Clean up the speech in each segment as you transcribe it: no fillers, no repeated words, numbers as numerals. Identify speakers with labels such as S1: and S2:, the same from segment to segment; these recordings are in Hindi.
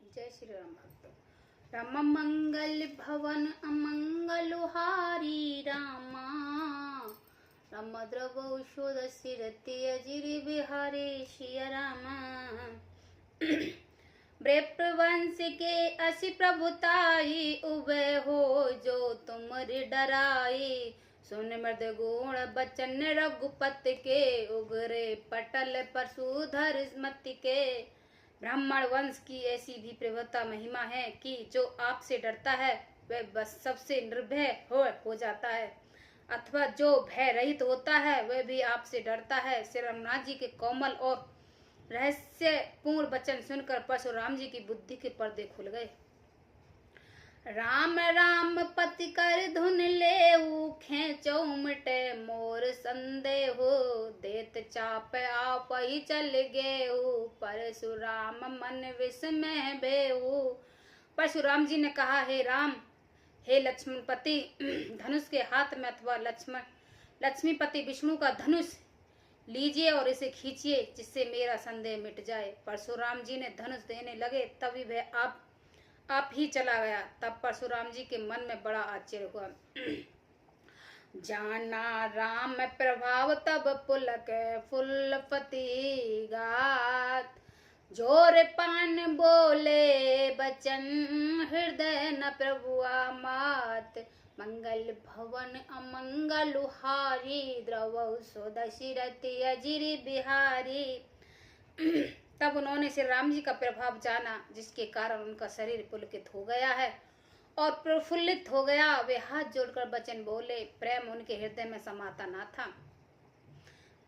S1: जय श्री राम भक्तों। राम मंगल भवन अमंगलहारी रामा, राम द्रव शोध सिरति अजिरि बिहारी सिया रामा। वंश के असि प्रभुताई उभय हो जो तुमरि डराई। सुन मृद गुण बचन रघुपत के उगरे पटल परशुधर स्मृति के। ब्राह्मण वंश की ऐसी भी प्रभुता महिमा है कि जो आपसे डरता है वह बस सबसे निर्भय हो जाता है, अथवा जो भय रहित होता है वह भी आपसे डरता है। श्री रामनाथ जी के कोमल और रहस्यपूर्ण वचन सुनकर परशुराम जी की बुद्धि के पर्दे खुल गए। राम राम पति कर धुन ले खेचो मिटे मोर संदेह, देत चाप आप ही चल गए परशुराम मन विस्मय बेहू। परशुराम जी ने कहा, हे राम, हे लक्ष्मणपति, धनुष के हाथ में अथवा लक्ष्मीपति विष्णु का धनुष लीजिए और इसे खींचिए जिससे मेरा संदेह मिट जाए। परशुराम जी ने धनुष देने लगे तभी वह आप ही चला गया। तब परशुराम जी के मन में बड़ा आश्चर्य हुआ। जाना राम प्रभाव तब पुलक फुलपति गात, जोर पान बोले बचन हृदय न प्रभुआ मात। मंगल भवन अमंगलहारी द्रव सोदशिरति अजिरि बिहारी। तब उन्होंने श्री राम जी का प्रभाव जाना जिसके कारण उनका शरीर पुलकित हो गया है और प्रफुल्लित हो गया। वे हाथ जोड़कर वचन बोले, प्रेम उनके हृदय में समाता ना था।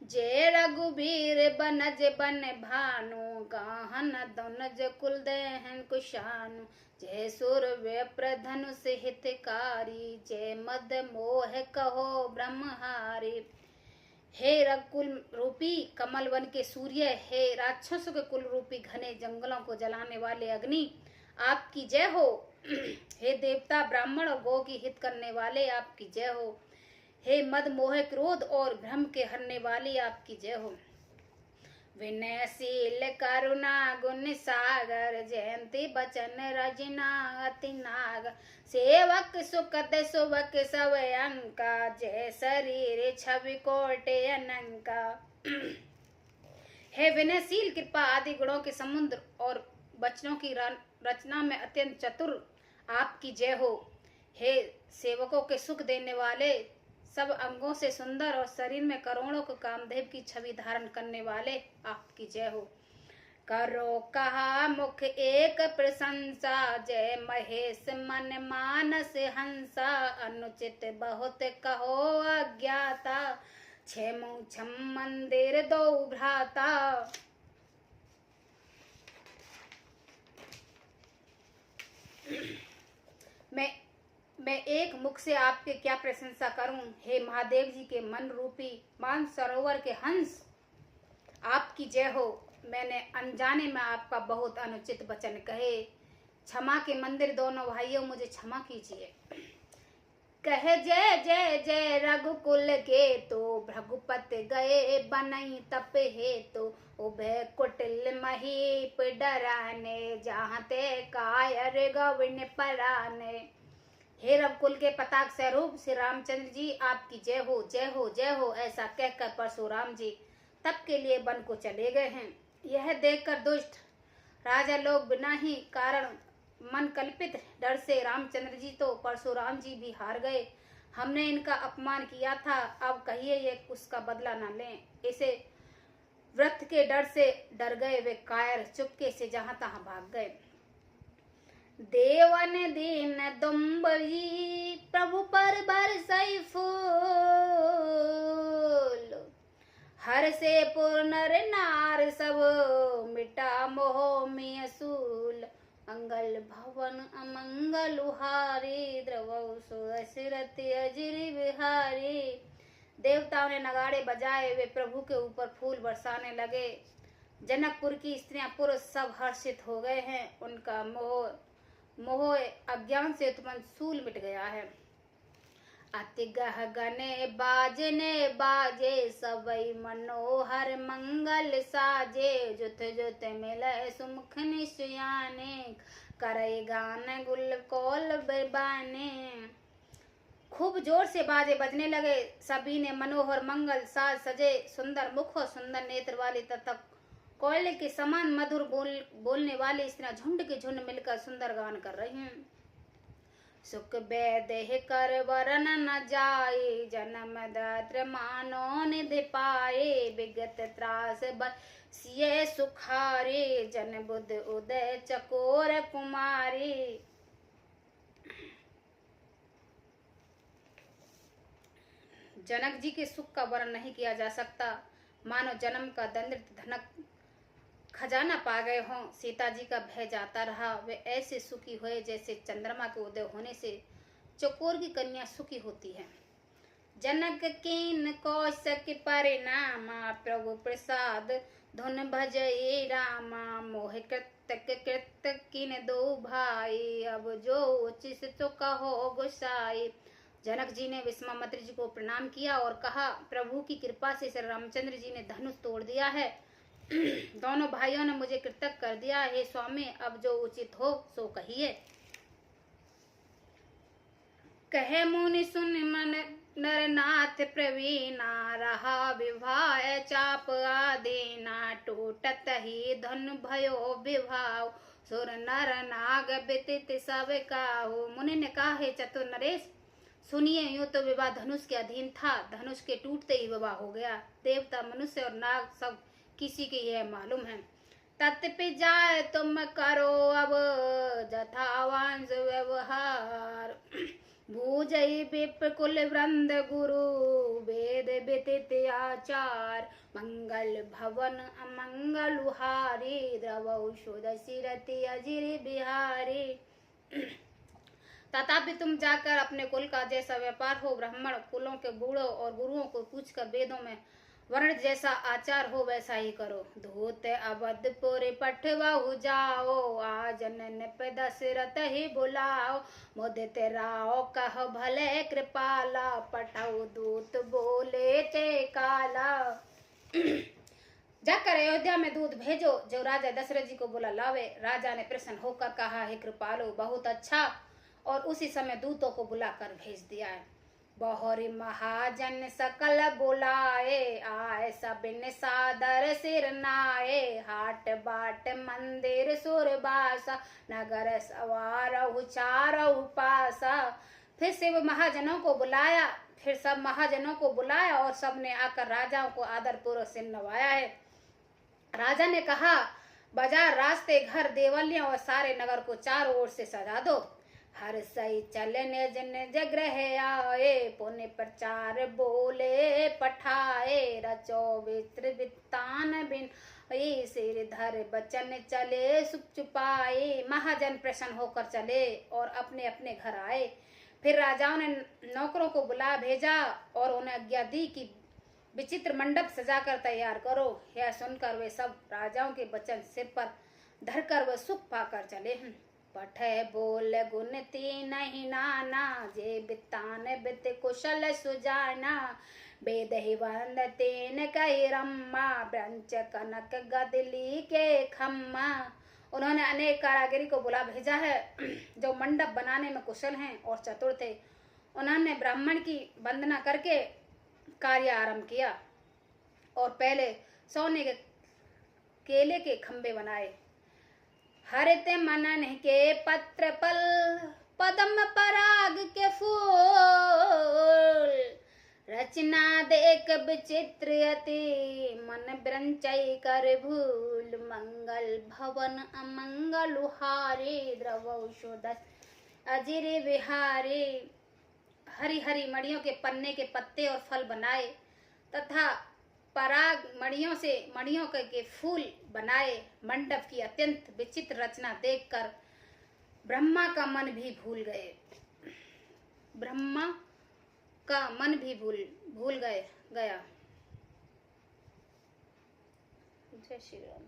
S1: जय रघुबीर बनज बन भानु, गाहन दनज कुल देहन कुशानु। जय सुर व्यप्र धनुष हितकारी, जय मद मोह कहो ब्रह्महारी। हे रघुकुल रूपी कमल वन के सूर्य, हे राक्षसों के कुल रूपी घने जंगलों को जलाने वाले अग्नि, आपकी जय हो। हे देवता ब्राह्मण और गौ की हित करने वाले, आपकी जय हो। हे मद मोह क्रोध और भ्रम के हरने वाली, आपकी जय हो। विनयशील करुणा गुण सागर, जयंती बचन रजना अति नाग। सेवक सुखद सुवक सब अंका, जय शरीर छवि कोटि अनंका। हे विनयशील कृपा आदि गुणों के समुद्र और वचनों की रचना में अत्यंत चतुर, आपकी जय हो। हे सेवकों के सुख देने वाले, सब अंगों से सुंदर और शरीर में करोड़ों को कामदेव की छवि धारण करने वाले, आपकी जय हो। करो कहा मुख एक प्रशंसा, जय महेश मन मानस हंसा। अनुचित बहुत कहो अज्ञाता, छेमु छम मंदिर दो भ्राता। मैं एक मुख से आपके क्या प्रशंसा करूं। हे महादेव जी के मन रूपी मान सरोवर के हंस, आपकी जय हो। मैंने अनजाने में आपका बहुत अनुचित वचन कहे, क्षमा के मंदिर दोनों भाइयों, मुझे क्षमा कीजिए। कहे जय जय जय रघुकुल के तो, भृगुपत गए बनई तप हे तो। उभय कुटिल महीप डराने, जहाँ ते कायर गविन पराने। हे रघुकुल के पताक स्वरूप श्री रामचंद्र जी, आपकी जय हो जय हो जय हो। ऐसा कहकर परशुराम जी तब के लिए वन को चले गए हैं। यह देखकर दुष्ट राजा लोग बिना ही कारण मन कल्पित डर से, रामचंद्र जी तो परशुराम जी भी हार गए। हमने इनका अपमान किया था, अब कहिए ये उसका बदला न लें। इसे व्रत के डर से डर गए वे कायर चुपके से जहां तहां भाग गए। देवन दीन दुम्बरी, प्रभु पर बरसई फूल। हर से पुनर नार सब, मिटा मोह में असूल। मंगल भवन अमंगलहारी, द्रवौ सुरसिरति अजिरि बिहारी। देवताओं ने नगाड़े बजाए, वे प्रभु के ऊपर फूल बरसाने लगे। जनकपुर की स्त्रियां पुरुष सब हर्षित हो गए हैं। उनका मोह अज्ञान से उत्पन्न सूल मिट गया है। अति गह गने बाजने बाजे सबई मनोहर मंगल साजे जुत जुत मिले सुमुख निश्चयाने करई गान गुल कोल बाने। खूब जोर से बाजे बजने लगे। सभी ने मनोहर मंगल साज सजे सुंदर मुख और सुंदर नेत्र वाली तथा कोयले के समान मधुर बोलने वाली स्त्रियां झुंड के झुंड मिलकर सुंदर गान कर रही हैं। सुख बेदेह कर वरन न जाए जन्म दात्र मानो निधि पाए विगत त्रास बसिए सुखारे जन बुद्ध उदय चकोर कुमारी। जनक जी के सुख का वर्णन नहीं किया जा सकता। मानो जन्म का दंडित धनक खजाना पा गए हों। सीता जी का भय जाता रहा। वे ऐसे सुखी हुए जैसे चंद्रमा के उदय होने से चकोर की कन्या सुखी होती है। जनक कीन कौशक परिणामा प्रभु प्रसाद धुन भजई रामा मोह कृत किन दो भाई अब जो उचित तो कहो गोसाई। जनक जी ने विश्वामित्र जी को प्रणाम किया और कहा, प्रभु की कृपा से श्री रामचंद्र जी ने धनुष तोड़ दिया है। दोनों भाइयों ने मुझे कृतज्ञ कर दिया। हे स्वामी, अब जो उचित हो सो कहिए। कहे मुनि सुन मन नरनाथ प्रवीणा रहा विवाह चाप आदीना टूटत ही धन भयो विभाव सुर नर नाग व्यतीत सब काहू। मुनि ने कहा, हे चतुर नरेश सुनिए, यूं तो विवाह धनुष के अधीन था। धनुष के टूटते ही विवाह हो गया। देवता मनुष्य और नाग सब किसी के यह मालूम है। तत्पि जाए तुम करो अब जथावांश व्यवहार भूजई विप्र कुल वृंद गुरु वेद व्यतीत आचार मंगल भवन अमंगल उहारी द्रवौ सुदसी रति अजिर बिहारी। तथापि तुम जाकर अपने कुल का जैसा व्यापार हो, ब्राह्मण कुलों के बूढ़ों और गुरुओं को पूछकर वेदों में वर्णित जैसा आचार हो वैसा ही करो। धूत अवधपुर पठवाहु जाओ आज नृप दशरथ ही बुलाओ मुदित राव कह भले कृपाला पठाओ दूत बोले ते काला। जाकर अयोध्या में दूत भेजो जो राजा दशरथ जी को बुला लावे। राजा ने प्रसन्न होकर कहा, हे कृपालु, बहुत अच्छा। और उसी समय दूतों को बुलाकर भेज दिया है। बहोरी महाजन सकल बुलाए आए सबिन सादर सिर नाए हाट बाट मंदिर सुरबासा नगर सवार चारहु पासा। फिर से वो महाजनों को बुलाया। फिर सब महाजनों को बुलाया और सबने आकर राजाओं को आदरपूर्वक से नवाया है। राजा ने कहा, बाजार रास्ते घर देवलियां और सारे नगर को चारों ओर से सजा दो। हर सही चले निज निज ग्रह आए पुण्य प्रचार बोले पठाए रचो वित्र वित्तान बिन सिर धर बचन चले सुख चुपाए। महाजन प्रसन्न होकर चले और अपने अपने घर आए। फिर राजाओं ने नौकरों को बुला भेजा और उन्हें आज्ञा दी कि विचित्र मंडप सजाकर तैयार करो। यह सुनकर वे सब राजाओं के वचन सिर पर धरकर वह सुख पाकर चले हैं। पठे बोल गुण तीन ही नाना जे बितान बित कुशल सुजाना वेद ही वंद तेन कही रम्मा ब्रंच कनक गदली के खम्मा। उन्होंने अनेक कारीगरी को बुला भेजा है जो मंडप बनाने में कुशल हैं और चतुर थे। उन्होंने ब्राह्मण की वंदना करके कार्य आरंभ किया और पहले सोने के केले के खंबे बनाए। हरित मनन के पत्र पल पद्म पराग के फूल रचना देख विचित्र अति मन ब्रंचई कर भूल मंगल भवन अमंगल उहारे द्रवौषधस अजिर विहारे। हरी हरी मणियों के पन्ने के पत्ते और फल बनाए तथा पराग मणियों के फूल बनाए। मंडप की अत्यंत विचित्र रचना देखकर ब्रह्मा का मन भी भूल गया। जय श्री राम।